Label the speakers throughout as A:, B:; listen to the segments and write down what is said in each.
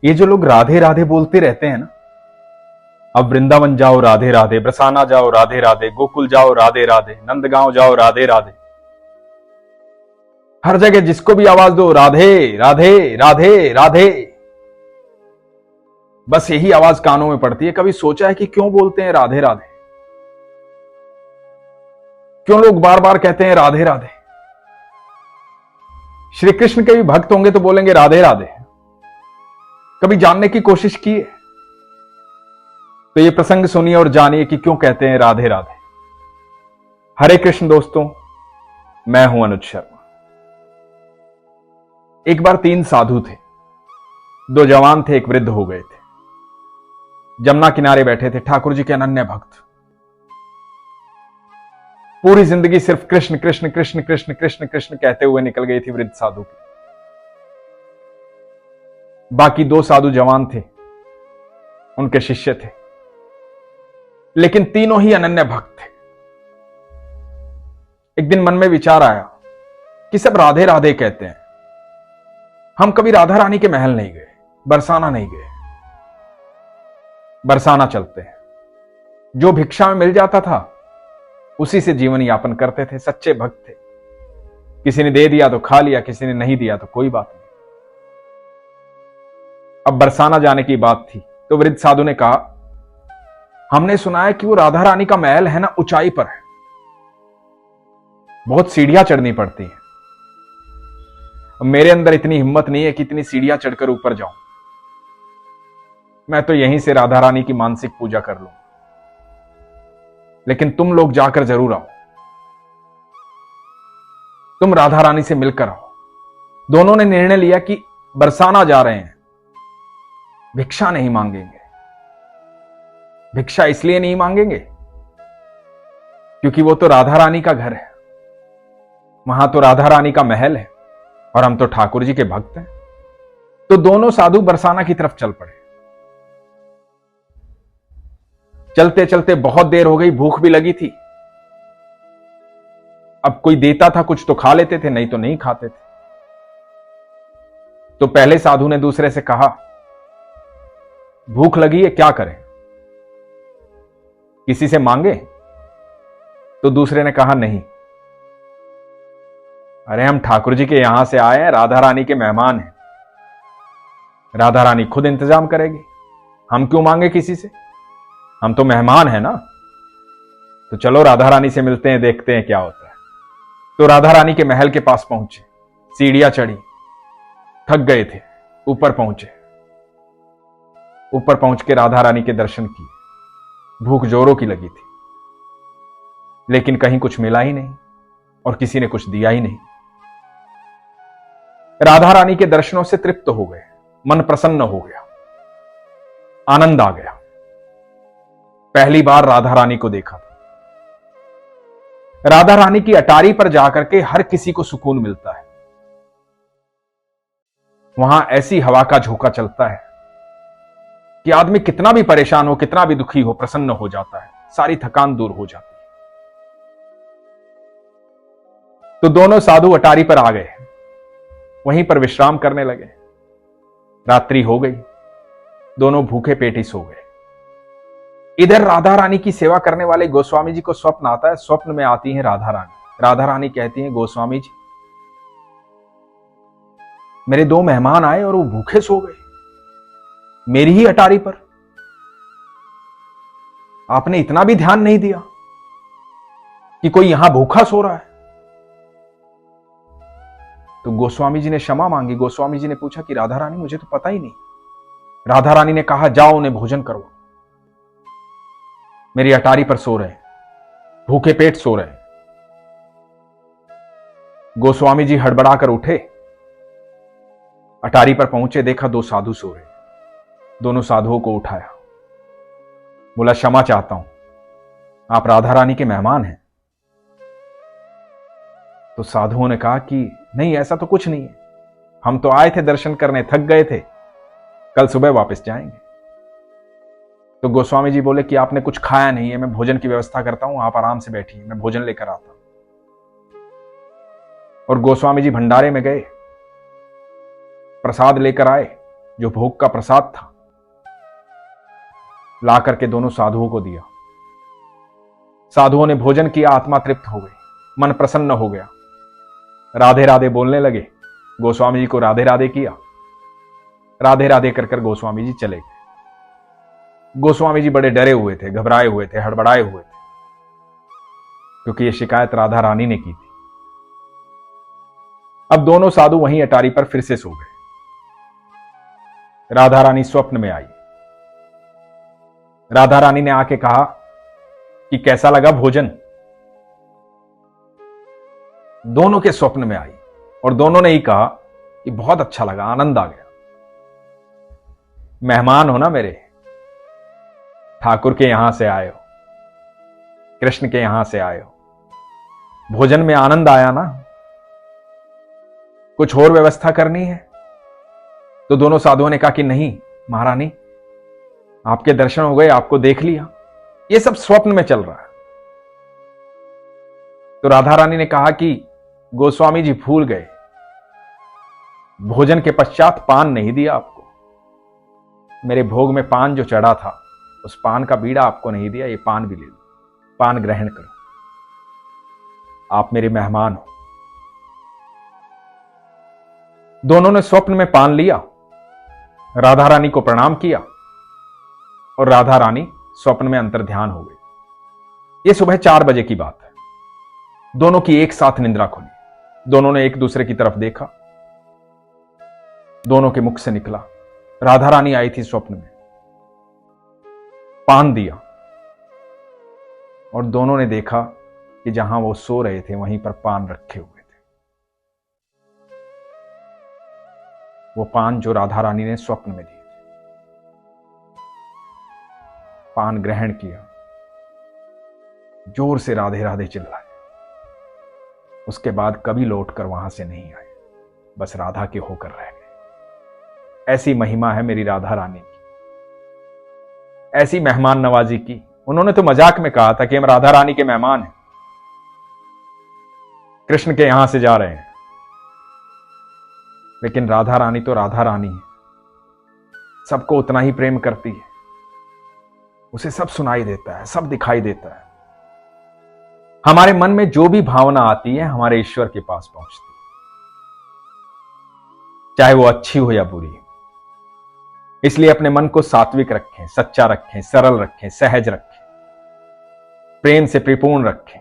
A: ये जो लोग राधे राधे बोलते रहते हैं ना, अब वृंदावन जाओ राधे राधे, बरसाना जाओ राधे राधे, गोकुल जाओ राधे राधे, नंदगांव जाओ राधे राधे, हर जगह जिसको भी आवाज दो राधे राधे राधे राधे, बस यही आवाज कानों में पड़ती है। कभी सोचा है कि क्यों बोलते हैं राधे राधे? क्यों लोग बार बार कहते हैं राधे राधे? श्री कृष्ण के भी भक्त होंगे तो बोलेंगे राधे राधे। कभी जानने की कोशिश की है? तो ये प्रसंग सुनिए और जानिए कि क्यों कहते हैं राधे राधे। हरे कृष्ण दोस्तों, मैं हूं अनुज शर्मा। एक बार 3 साधु थे, 2 जवान थे, एक वृद्ध हो गए थे। जमुना किनारे बैठे थे, ठाकुर जी के अनन्य भक्त। पूरी जिंदगी सिर्फ कृष्ण कृष्ण कृष्ण कृष्ण कृष्ण कृष्ण कहते हुए निकल गई थी वृद्ध साधु की। बाकी 2 साधु जवान थे, उनके शिष्य थे, लेकिन तीनों ही अनन्य भक्त थे। एक दिन मन में विचार आया कि सब राधे राधे कहते हैं, हम कभी राधा रानी के महल नहीं गए, बरसाना नहीं गए। बरसाना चलते हैं। जो भिक्षा में मिल जाता था उसी से जीवन यापन करते थे, सच्चे भक्त थे। किसी ने दे दिया तो खा लिया, किसी ने नहीं दिया तो कोई बात नहीं। अब बरसाना जाने की बात थी तो वृद्ध साधु ने कहा, हमने सुना है कि वो राधा रानी का महल है ना, ऊंचाई पर है, बहुत सीढ़ियां चढ़नी पड़ती हैं। मेरे अंदर इतनी हिम्मत नहीं है कि इतनी सीढ़ियां चढ़कर ऊपर जाऊं। मैं तो यहीं से राधा रानी की मानसिक पूजा कर लूं, लेकिन तुम लोग जाकर जरूर आओ, तुम राधा रानी से मिलकर आओ। दोनों ने निर्णय लिया कि बरसाना जा रहे हैं, भिक्षा नहीं मांगेंगे। भिक्षा इसलिए नहीं मांगेंगे क्योंकि वो तो राधा रानी का घर है, वहां तो राधा रानी का महल है और हम तो ठाकुर जी के भक्त हैं। तो दोनों साधु बरसाना की तरफ चल पड़े। चलते चलते बहुत देर हो गई, भूख भी लगी थी। अब कोई देता था कुछ तो खा लेते थे, नहीं तो नहीं खाते थे। तो पहले साधु ने दूसरे से कहा, भूख लगी है, क्या करें, किसी से मांगे? तो दूसरे ने कहा, नहीं, अरे हम ठाकुर जी के यहां से आए हैं, राधा रानी के मेहमान हैं, राधा रानी खुद इंतजाम करेगी, हम क्यों मांगे किसी से, हम तो मेहमान हैं ना। तो चलो राधा रानी से मिलते हैं, देखते हैं क्या होता है। तो राधा रानी के महल के पास पहुंचे, सीढ़ियां चढ़ी, थक गए थे, ऊपर पहुंचे। ऊपर पहुंच के राधा रानी के दर्शन किए। भूख जोरों की लगी थी, लेकिन कहीं कुछ मिला ही नहीं और किसी ने कुछ दिया ही नहीं। राधा रानी के दर्शनों से तृप्त हो गए, मन प्रसन्न हो गया, आनंद आ गया। पहली बार राधा रानी को देखा था। राधा रानी की अटारी पर जाकर के हर किसी को सुकून मिलता है। वहां ऐसी हवा का झोंका चलता है कि आदमी कितना भी परेशान हो, कितना भी दुखी हो, प्रसन्न हो जाता है, सारी थकान दूर हो जाती है। तो दोनों साधु अटारी पर आ गए, वहीं पर विश्राम करने लगे। रात्रि हो गई, दोनों भूखे पेट ही सो गए। इधर राधा रानी की सेवा करने वाले गोस्वामी जी को स्वप्न आता है। स्वप्न में आती हैं राधा रानी। राधा रानी कहती हैं, गोस्वामी जी, मेरे 2 मेहमान आए और वो भूखे सो गए मेरी ही अटारी पर। आपने इतना भी ध्यान नहीं दिया कि कोई यहां भूखा सो रहा है। तो गोस्वामी जी ने क्षमा मांगी। गोस्वामी जी ने पूछा कि राधा रानी, मुझे तो पता ही नहीं। राधा रानी ने कहा, जाओ उन्हें भोजन करो, मेरी अटारी पर सो रहे, भूखे पेट सो रहे। गोस्वामी जी हड़बड़ाकर उठे, अटारी पर पहुंचे, देखा 2 साधु सो रहे। दोनों साधुओं को उठाया, बोला, क्षमा चाहता हूं, आप राधा रानी के मेहमान हैं। तो साधुओं ने कहा कि नहीं, ऐसा तो कुछ नहीं है, हम तो आए थे दर्शन करने, थक गए थे, कल सुबह वापस जाएंगे। तो गोस्वामी जी बोले कि आपने कुछ खाया नहीं है, मैं भोजन की व्यवस्था करता हूं, आप आराम से बैठिए, मैं भोजन लेकर आता हूं। और गोस्वामी जी भंडारे में गए, प्रसाद लेकर आए, जो भोग का प्रसाद था, ला करके दोनों साधुओं को दिया। साधुओं ने भोजन किया, आत्मा तृप्त हो गई, मन प्रसन्न हो गया, राधे राधे बोलने लगे। गोस्वामी जी को राधे राधे किया, राधे राधे कर गोस्वामी जी चले गए। गोस्वामी जी बड़े डरे हुए थे, घबराए हुए थे, हड़बड़ाए हुए थे, क्योंकि यह शिकायत राधा रानी ने की थी। अब दोनों साधु वहीं अटारी पर फिर से सो गए। राधा रानी स्वप्न में आई। राधा रानी ने आके कहा कि कैसा लगा भोजन। दोनों के स्वप्न में आई और दोनों ने ही कहा कि बहुत अच्छा लगा, आनंद आ गया। मेहमान हो ना मेरे, ठाकुर के यहां से आए हो, कृष्ण के यहां से आए हो, भोजन में आनंद आया ना, कुछ और व्यवस्था करनी है? तो दोनों साधुओं ने कहा कि नहीं महारानी, आपके दर्शन हो गए, आपको देख लिया, ये सब स्वप्न में चल रहा है। तो राधा रानी ने कहा कि गोस्वामी जी भूल गए, भोजन के पश्चात पान नहीं दिया आपको, मेरे भोग में पान जो चढ़ा था उस पान का बीड़ा आपको नहीं दिया, ये पान भी ले लो, पान ग्रहण करो, आप मेरे मेहमान हो। दोनों ने स्वप्न में पान लिया, राधा रानी को प्रणाम किया और राधा रानी स्वप्न में अंतर्ध्यान हो गई। यह सुबह 4 बजे की बात है। दोनों की एक साथ निंद्रा खुली, दोनों ने एक दूसरे की तरफ देखा, दोनों के मुख से निकला, राधा रानी आई थी स्वप्न में, पान दिया और दोनों ने देखा कि जहां वो सो रहे थे वहीं पर पान रखे हुए थे। वो पान जो राधा रानी ने स्वप्न में दिए थे। पान ग्रहण किया, जोर से राधे राधे चिल्लाए, उसके बाद कभी लौटकर वहां से नहीं आए, बस राधा के होकर रह गए। ऐसी महिमा है मेरी राधा रानी की, ऐसी मेहमान नवाजी की। उन्होंने तो मजाक में कहा था कि हम राधा रानी के मेहमान हैं, कृष्ण के यहां से जा रहे हैं, लेकिन राधा रानी तो राधा रानी है, सबको उतना ही प्रेम करती है, उसे सब सुनाई देता है, सब दिखाई देता है। हमारे मन में जो भी भावना आती है हमारे ईश्वर के पास पहुंचती है, चाहे वो अच्छी हो या बुरी। इसलिए अपने मन को सात्विक रखें, सच्चा रखें, सरल रखें, सहज रखें, प्रेम से परिपूर्ण रखें।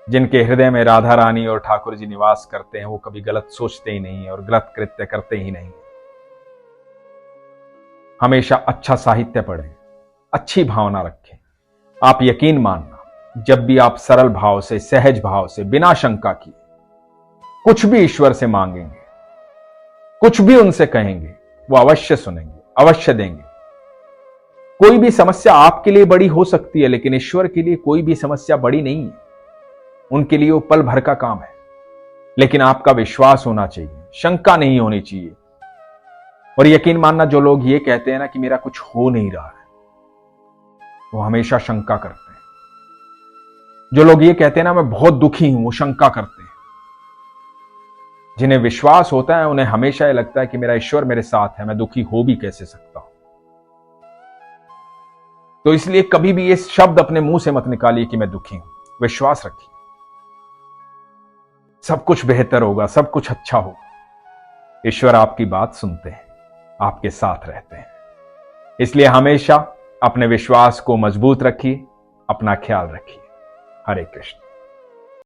A: जिनके हृदय में राधा रानी और ठाकुर जी निवास करते हैं वो कभी गलत सोचते ही नहीं और गलत कृत्य करते ही नहीं। हमेशा अच्छा साहित्य पढ़ें, अच्छी भावना रखें। आप यकीन मानना, जब भी आप सरल भाव से, सहज भाव से, बिना शंका किए कुछ भी ईश्वर से मांगेंगे, कुछ भी उनसे कहेंगे, वो अवश्य सुनेंगे, अवश्य देंगे। कोई भी समस्या आपके लिए बड़ी हो सकती है, लेकिन ईश्वर के लिए कोई भी समस्या बड़ी नहीं है। उनके लिए वो पल भर का काम है, लेकिन आपका विश्वास होना चाहिए, शंका नहीं होनी चाहिए। और यकीन मानना, जो लोग ये कहते हैं ना कि मेरा कुछ हो नहीं रहा है, वो हमेशा शंका करते हैं। जो लोग ये कहते हैं ना मैं बहुत दुखी हूं, वो शंका करते हैं। जिन्हें विश्वास होता है उन्हें हमेशा ये लगता है कि मेरा ईश्वर मेरे साथ है, मैं दुखी हो भी कैसे सकता हूं। तो इसलिए कभी भी ये शब्द अपने मुंह से मत निकालिए कि मैं दुखी हूं। विश्वास रखिए, सब कुछ बेहतर होगा, सब कुछ अच्छा होगा। ईश्वर आपकी बात सुनते हैं, आपके साथ रहते हैं। इसलिए हमेशा अपने विश्वास को मजबूत रखिए, अपना ख्याल रखिए। हरे कृष्ण।